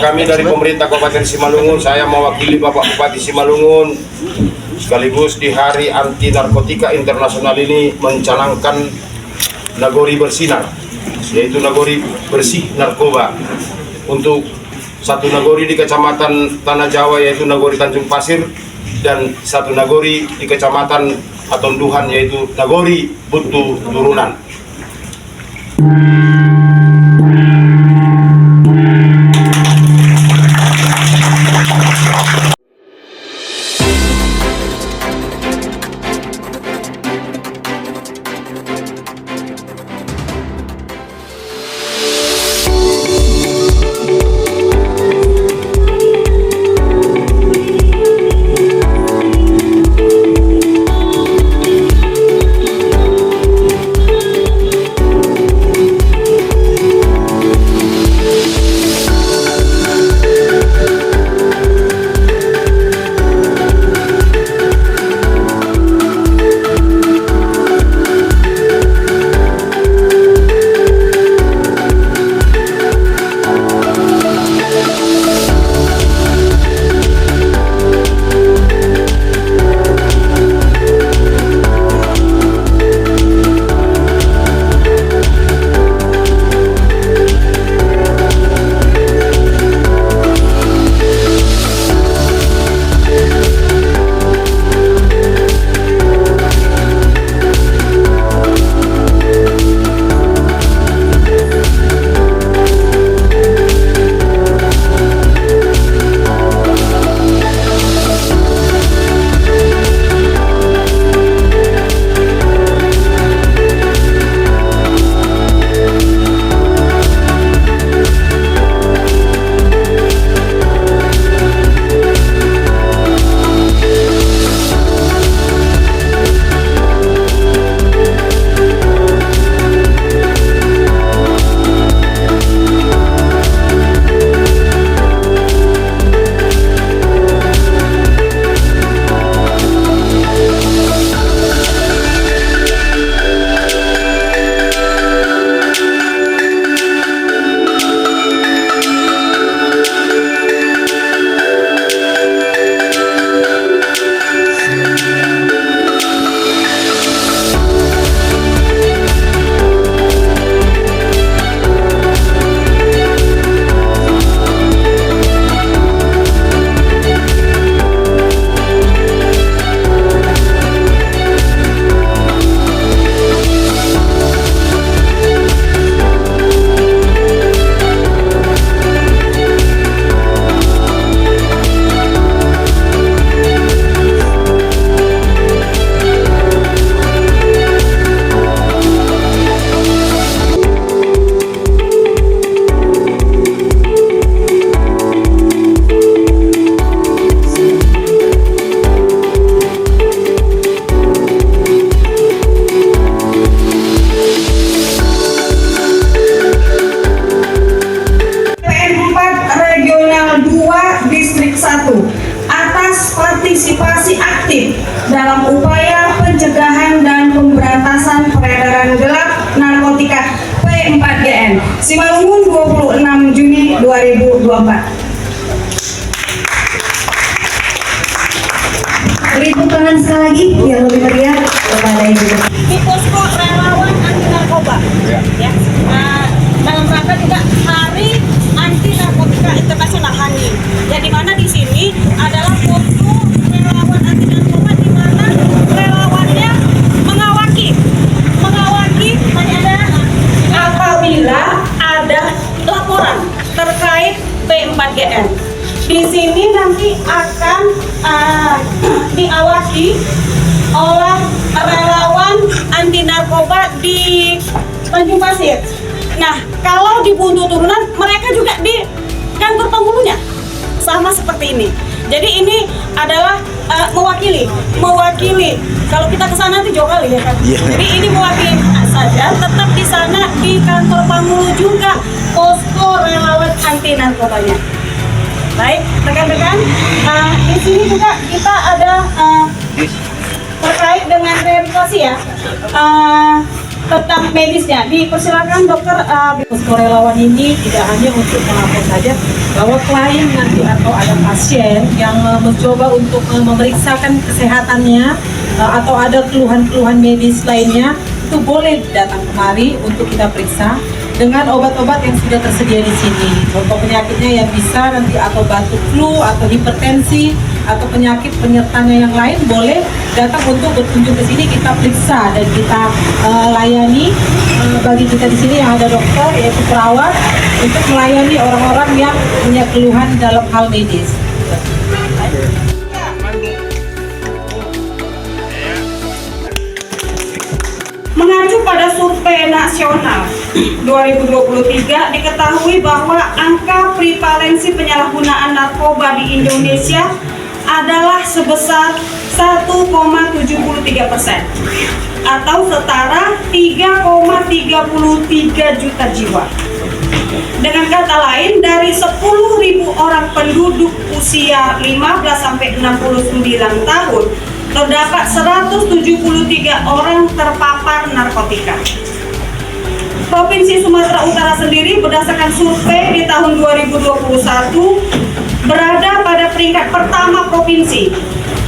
kami dari pemerintah Kabupaten Simalungun, saya mewakili Bapak Bupati Simalungun sekaligus di Hari Anti Narkotika Internasional ini mencanangkan Nagori Bersinar, yaitu Nagori bersih narkoba untuk satu Nagori di Kecamatan Tanah Jawa yaitu Nagori Tanjung Pasir, dan satu Nagori di Kecamatan Atonduhan yaitu Nagori Butuh Turunan. atas partisipasi aktif dalam upaya pencegahan dan pemberantasan peredaran gelap narkotika P4GN Simalungun 26 Juni 2024. Beri tepuk tangan sekali lagi biar lebih meriah kepada Ibu. Di posko relawan anti narkoba, ya. Dalam rangka juga Hari Anti Narkotika Internasional HANI. Ya, di mana di sini adalah posko relawan anti narkoba di mana relawannya mengawaki apabila ada laporan terkait P4GN. Di sini nanti akan diawasi oleh relawan anti narkoba di Tanjung Pasir. Nah, kalau di Butuh Turunan, mereka juga di kantor penghulunya sama seperti ini. Jadi ini adalah mewakili. Kalau kita ke sana nanti jauh kali ya kan. Jadi ini mewakili saja, tetap di sana di kantor penghulu juga posko relawan anti narkobanya. Baik, rekan-rekan, di sini juga kita ada terkait dengan verifikasi ya. tentang medisnya. Dipersilakan dokter. Sukarelawan ini tidak hanya untuk melapor saja bahwa klien nanti atau ada pasien yang mencoba untuk memeriksakan kesehatannya atau ada keluhan-keluhan medis lainnya, itu boleh datang kemari untuk kita periksa dengan obat-obat yang sudah tersedia di sini. Contoh penyakitnya yang bisa nanti atau batuk flu atau hipertensi atau penyakit penyertanya yang lain, boleh datang untuk berkunjung ke sini, kita periksa dan kita layani. Bagi kita di sini yang ada dokter yaitu perawat untuk melayani orang-orang yang punya keluhan dalam hal medis. Mengacu pada survei nasional 2023, diketahui bahwa angka prevalensi penyalahgunaan narkoba di Indonesia adalah sebesar 1,73% atau setara 3,33 juta jiwa. Dengan kata lain, dari 10.000 orang penduduk usia 15-69 tahun, terdapat 173 orang terpapar narkotika. Provinsi Sumatera Utara sendiri berdasarkan survei di tahun 2021 berada pada peringkat pertama provinsi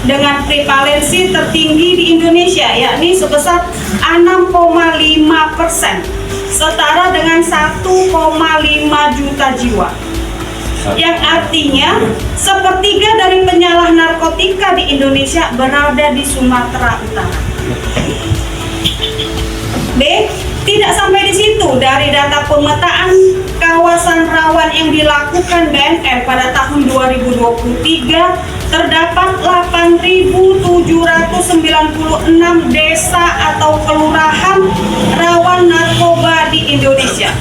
dengan prevalensi tertinggi di Indonesia, yakni sebesar 6,5%, setara dengan 1,5 juta jiwa. Yang artinya sepertiga dari penyalah narkotika di Indonesia berada di Sumatera Utara. B. Tidak sampai di situ, dari data pemetaan kawasan rawan yang dilakukan BNN pada tahun 2023, terdapat 8.796 desa atau kelurahan rawan narkoba di Indonesia.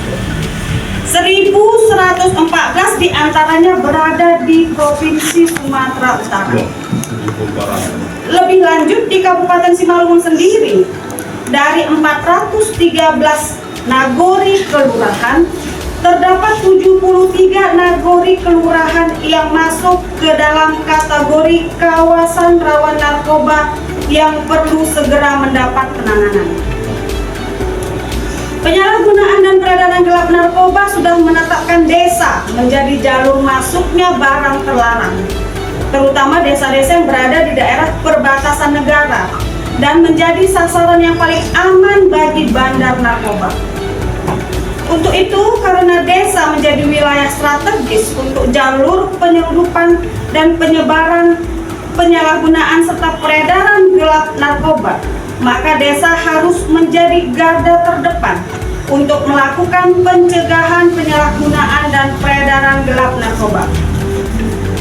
1.114 diantaranya berada di Provinsi Sumatera Utara. Lebih lanjut di Kabupaten Simalungun sendiri, dari 413 nagori kelurahan, terdapat 73 nagori kelurahan yang masuk ke dalam kategori kawasan rawan narkoba yang perlu segera mendapat penanganan. Penyalahgunaan dan peredaran gelap narkoba sudah menetapkan desa menjadi jalur masuknya barang terlarang, terutama desa-desa yang berada di daerah perbatasan negara dan menjadi sasaran yang paling aman bagi bandar narkoba. Untuk itu, karena desa menjadi wilayah strategis untuk jalur penyelundupan dan penyebaran penyalahgunaan serta peredaran gelap narkoba, maka desa harus menjadi garda terdepan untuk melakukan pencegahan penyalahgunaan dan peredaran gelap narkoba.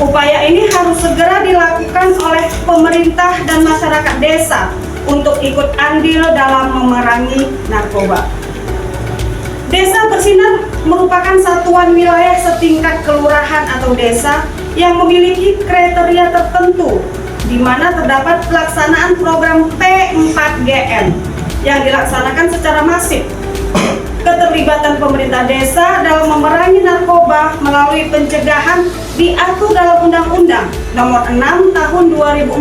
Upaya ini harus segera dilakukan oleh pemerintah dan masyarakat desa untuk ikut andil dalam memerangi narkoba. Desa bersinar merupakan satuan wilayah setingkat kelurahan atau desa yang memiliki kriteria tertentu, di mana terdapat pelaksanaan program P4GN yang dilaksanakan secara masif. Keterlibatan pemerintah desa dalam memerangi narkoba melalui pencegahan diatur dalam Undang-Undang Nomor 6 Tahun 2014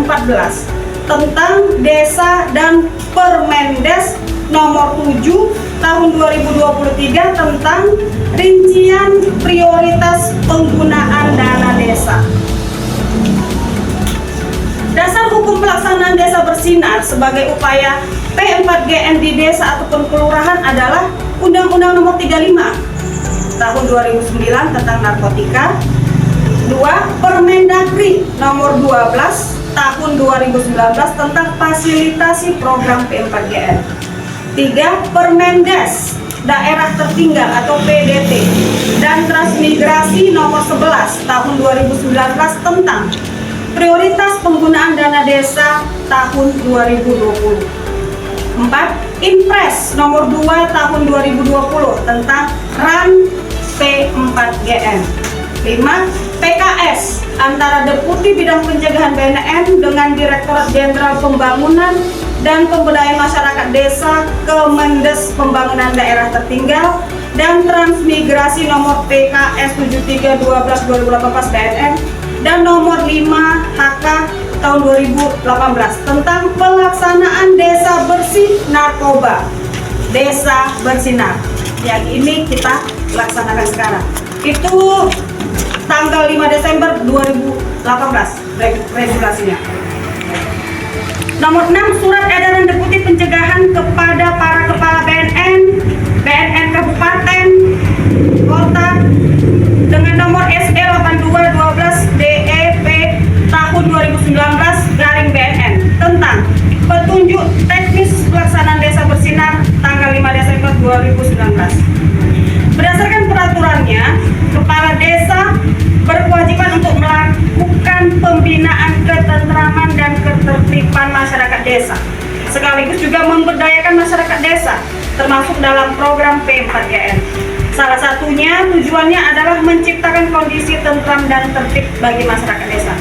tentang Desa dan Permendes Nomor 7 Tahun 2023 tentang rincian prioritas penggunaan dana desa. Dasar hukum pelaksanaan desa bersinar sebagai upaya P4GN di desa ataupun kelurahan adalah Undang-Undang Nomor 35 Tahun 2009 tentang narkotika. 2. Permendagri Nomor 12 Tahun 2019 tentang fasilitasi program P4GN. 3. Permendes Daerah Tertinggal atau PDT dan Transmigrasi Nomor 11 Tahun 2019 tentang prioritas penggunaan dana desa tahun 2020. 4. Impres Nomor 2 Tahun 2020 tentang RAN P4GN. 5. PKS antara Deputi Bidang Pencegahan BNN dengan Direktorat Jenderal Pembangunan dan Pemberdayaan Masyarakat Desa Kemendes Pembangunan Daerah Tertinggal dan Transmigrasi Nomor PKS 73/12/2018 BNN dan Nomor 5 HK tahun 2018 tentang pelaksanaan desa bersih narkoba Desa Bersinar yang ini kita laksanakan sekarang. Itu tanggal 5 Desember 2018 regulasinya. Nomor 6, surat edaran Deputi Pencegahan kepada para kepala BNN Kabupaten, Kota dengan nomor SE 8212 DEP tahun 2019/BNN tentang petunjuk teknis pelaksanaan Desa Bersinar tanggal 5 Desember 2019. Berdasarkan peraturannya, kepala desa berkewajiban untuk melakukan pembinaan ketentraman dan ketertiban masyarakat desa, sekaligus juga memberdayakan masyarakat desa, termasuk dalam program P4GN. Salah satunya tujuannya adalah menciptakan kondisi tentram dan tertib bagi masyarakat desa.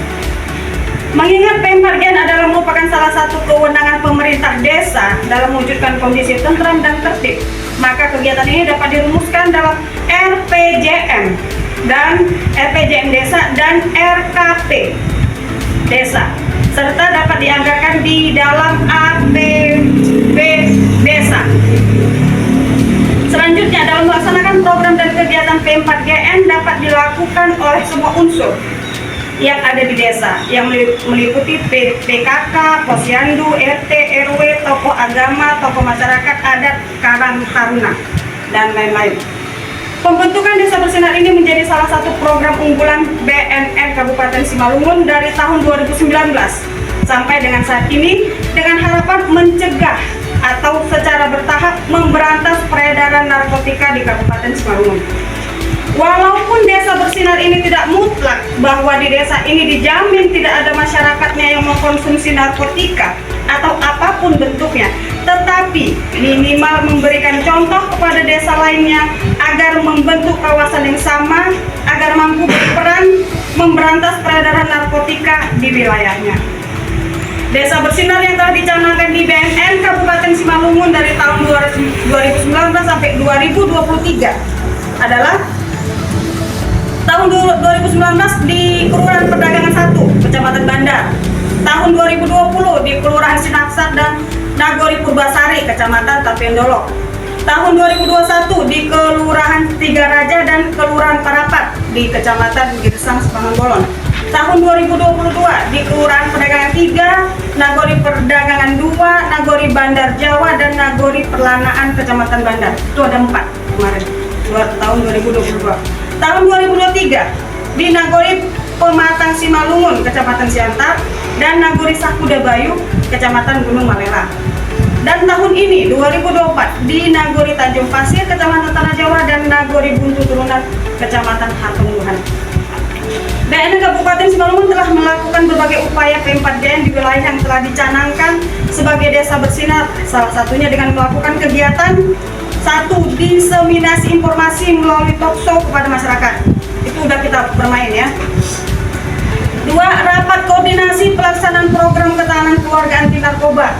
Mengingat P4GN adalah merupakan salah satu kewenangan pemerintah desa dalam mewujudkan kondisi tentram dan tertib, maka kegiatan ini dapat dirumuskan dalam RPJM Desa dan RKP Desa, serta dapat dianggarkan di dalam APB Desa. Selanjutnya, dalam melaksanakan program dan kegiatan P4GN dapat dilakukan oleh semua unsur yang ada di desa, yang meliputi PKK, Posyandu, RT, RW, tokoh agama, tokoh masyarakat adat, karang taruna, dan lain-lain. Pembentukan Desa Bersinar ini menjadi salah satu program unggulan BNN Kabupaten Simalungun dari tahun 2019 sampai dengan saat ini, dengan harapan mencegah atau secara bertahap memberantas peredaran narkotika di Kabupaten Simalungun. Walaupun Desa Bersinar ini tidak mutlak bahwa di desa ini dijamin tidak ada masyarakatnya yang mengkonsumsi narkotika atau apapun bentuknya, tetapi minimal memberikan contoh kepada desa lainnya agar membentuk kawasan yang sama, agar mampu berperan memberantas peredaran narkotika di wilayahnya. Desa Bersinar yang telah dicanangkan di BNN Kabupaten Simalungun dari tahun 2019 sampai 2023 adalah tahun 2019 di Kelurahan Perdagangan 1, Kecamatan Bandar. Tahun 2020 di Kelurahan Sinaksar dan Nagori Purbasari, Kecamatan Tapendolok. Tahun 2021 di Kelurahan Tiga Raja dan Kelurahan Parapat di Kecamatan Girsang, Sepangan Bolon. Tahun 2022 di Kelurahan Perdagangan 3, Nagori Perdagangan 2, Nagori Bandar Jawa, dan Nagori Perlanaan, Kecamatan Bandar. Itu ada 4 kemarin, tahun 2022. Tahun 2023 di Nagori Pematang Simalungun, Kecamatan Siantar, dan Nagori Sakuda Bayu, Kecamatan Gunung Malela. Dan tahun ini 2024 di Nagori Tanjung Pasir, Kecamatan Tanah Jawa, dan Nagori Buntu Turunan, Kecamatan Hartungguhan. BNN Kabupaten Simalungun telah melakukan berbagai upaya P4GN di wilayah yang telah dicanangkan sebagai Desa Bersinar, salah satunya dengan melakukan kegiatan 1. Diseminasi informasi melalui talkshow kepada masyarakat. Itu udah kita bermain ya. 2. Rapat koordinasi pelaksanaan program ketahanan keluarga anti narkoba.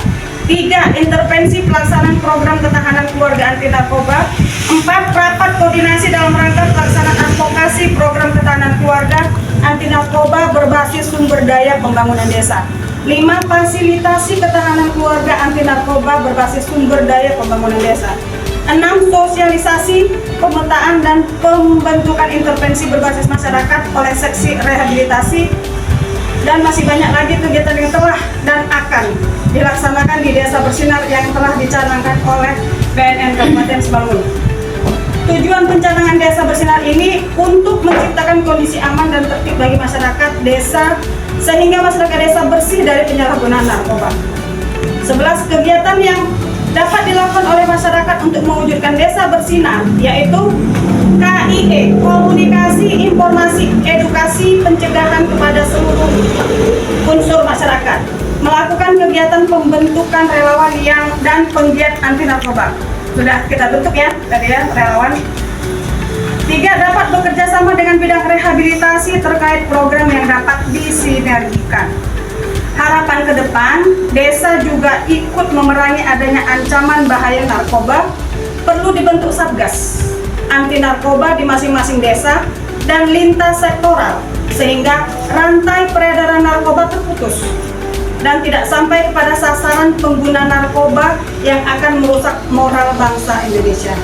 3. Intervensi pelaksanaan program ketahanan keluarga anti narkoba. 4. Rapat koordinasi dalam rangka pelaksanaan advokasi program ketahanan keluarga anti narkoba berbasis sumber daya pembangunan desa. 5. Fasilitasi ketahanan keluarga anti narkoba berbasis sumber daya pembangunan desa. 6. Sosialisasi, pemetaan, dan pembentukan intervensi berbasis masyarakat oleh seksi rehabilitasi. Dan masih banyak lagi kegiatan yang telah dan akan dilaksanakan di Desa Bersinar yang telah dicanangkan oleh BNN Kabupaten Simalungun. Tujuan pencanangan Desa Bersinar ini untuk menciptakan kondisi aman dan tertib bagi masyarakat desa, sehingga masyarakat desa bersih dari penyalahgunaan narkoba. 11. Kegiatan yang dapat dilakukan oleh masyarakat untuk mewujudkan Desa Bersinar, yaitu KIE, komunikasi, informasi, edukasi, pencegahan kepada seluruh unsur masyarakat, melakukan kegiatan pembentukan relawan dan penggiat anti narkoba. Sudah kita bentuk ya tadi ya, relawan. 3. Dapat bekerja sama dengan bidang rehabilitasi terkait program yang dapat disinergikan. Harapan ke depan, desa juga ikut memerangi adanya ancaman bahaya narkoba. Perlu dibentuk satgas anti narkoba di masing-masing desa dan lintas sektoral, sehingga rantai peredaran narkoba terputus. dan tidak sampai kepada sasaran pengguna narkoba yang akan merusak moral bangsa Indonesia.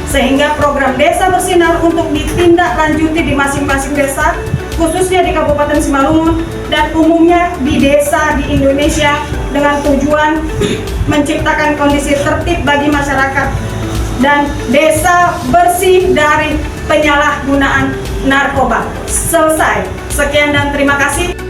Sehingga program Desa Bersinar untuk ditindaklanjuti di masing-masing desa, khususnya di Kabupaten Simalungun dan umumnya di desa di Indonesia, dengan tujuan menciptakan kondisi tertib bagi masyarakat dan desa bersih dari penyalahgunaan narkoba. Selesai. Sekian dan terima kasih.